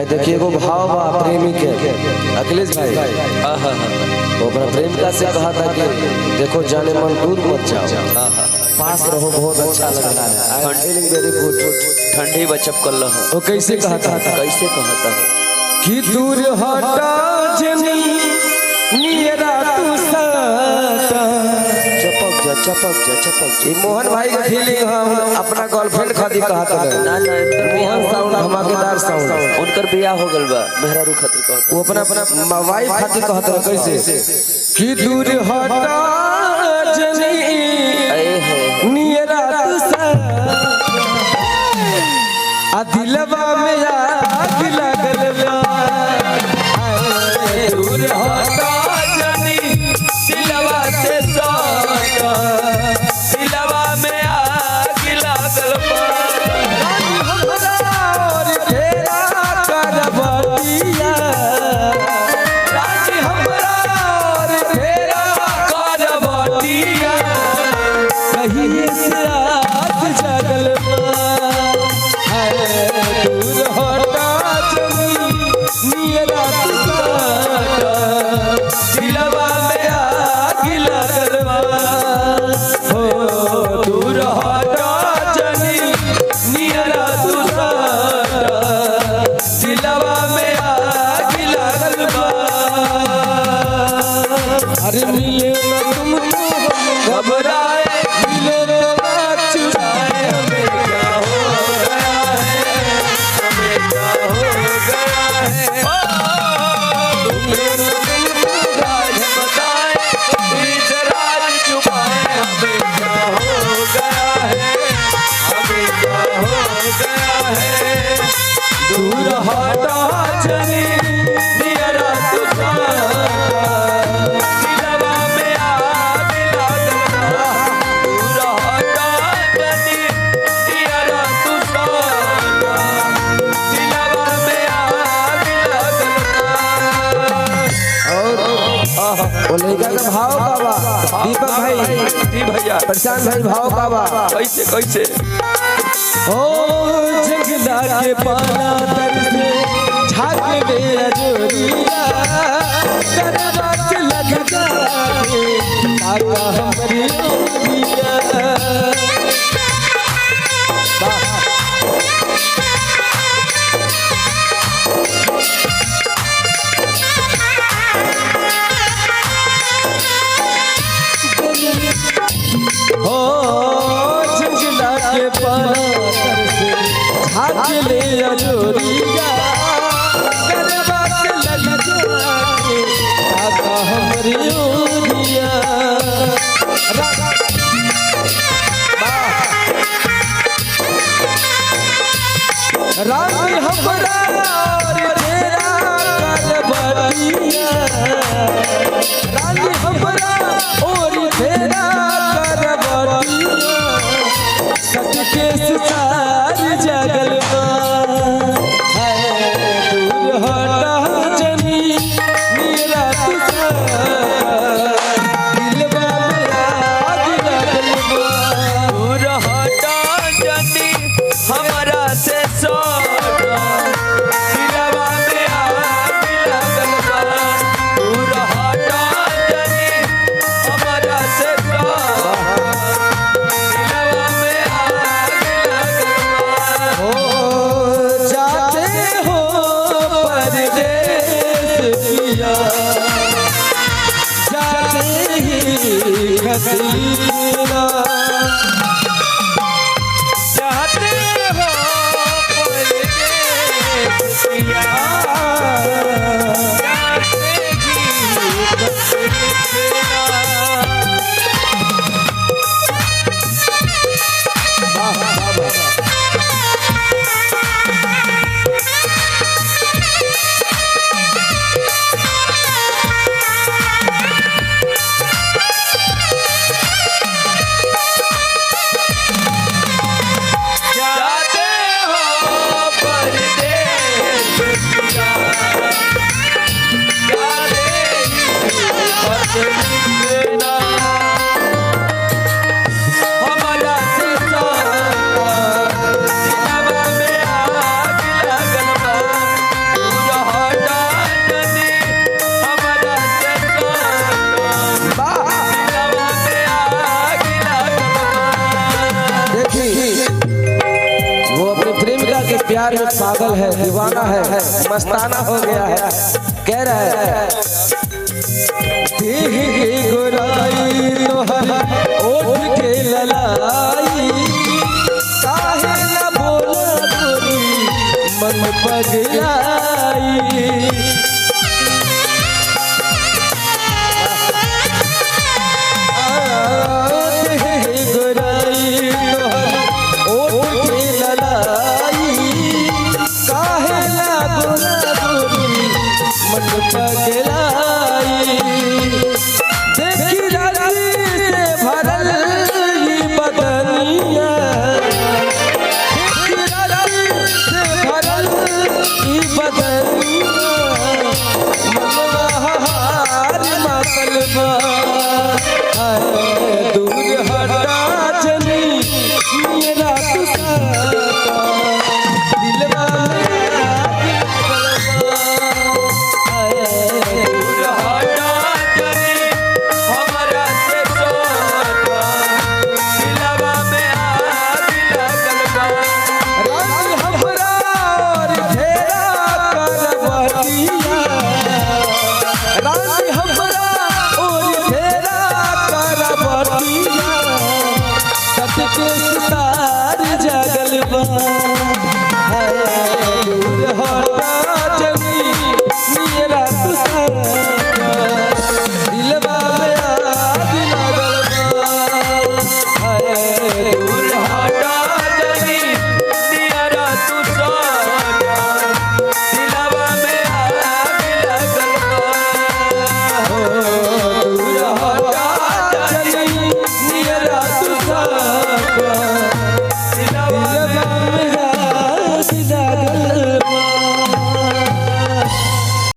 देखिए एगो भाव बा प्रेमी के अखिलेश भाई वो अपना प्रेमिका से कहा था कि देखो जाने मन दूर मत जाओ, पास रहो, बहुत अच्छा लग रहा है, I am feeling very good, ठंडी बचप कर लो। वो कैसे कहा था कि दूर हटा जनी नियरा तू सता, चपक जा। मोहन भाई का फीलिंग हम अपना गर्लफ्रेंड खातिर कहा था ना मोहन साउंड धमाकेदार साउंड उनकर बियाह हो गल बा मेहरारू खातिर कहत वो अपना वाइफ खातिर कहत रहे कैसे कि दूर हटा जनी नियरा तू सता आ दिलवा में आग लगल बा, दूर हटा जनी दिलवा से सटा, दिलवा में आग लागल बा, और तेरा करबतिया रानी हमरा और तेरा करबतिया, कहीं से आग जगल बा, दूर हटा जनी नियरा तू सता, दिलवा में आग लागल बा, हो दूर हटा जनी नियरा तू सटा, दिलवा में आग लागल बा। अरे मिले न तुमको घबराए मिले न बात चुराए, हमें क्या हो गया है, हमें क्या हो गया है, मिले न तुमको राज बताए बीच राज छुपाए, हमें क्या हो गया है, हमें क्या हो गया है, दूर हटा जनी नियरा तू सटा, दिलवा में आग लागल बा, दूर हटा जनी नियरा तू सटा, दिलवा में आग लागल बा। वो लड़का का भाव का बा दीपक भाई जी भैया प्रशांत भाई भाव का बा कैसे ओ जंगला के पाला तर से झाग ले अजोरिया करवा के लग जाए काका हमरी ओरिया, हो जंगला के पातर से झाग ले अजोरिया करवा के लग जाए काका हमरी ओरिया, रानी हमरा और तेरा करबतिया, रानी हमरा और तेरा करबतिया, सच के सितार जगल बा, दूर हटा जनी नियरा तू सता, दिलवा में आग लगल बा, दूर हटा जनी हमरा से सटा, दिलवा में आग लागल बा, दूर हटा जनी हमरा से सटा, दिलवा में आग लागल बा। हो जाते हो परदेस पिया, जाते ही खसीना, चाहते हो परदेस पिया, जाते ही खसीना। प्यार में पागल है, दीवाना है, मस्ताना हो गया है। कह रहा है गोराई तोहर ओठ के ललाई, काहे न बोला गोरी मन पगलाई। पगलाई देखी राजी से भरल ई बदनिया, देखी राजी से भरल ई बदनिया, मनवा हार मातल बा। दूर हटा जनी मेरा तू साता, दिलवा में के सितार जगल बा।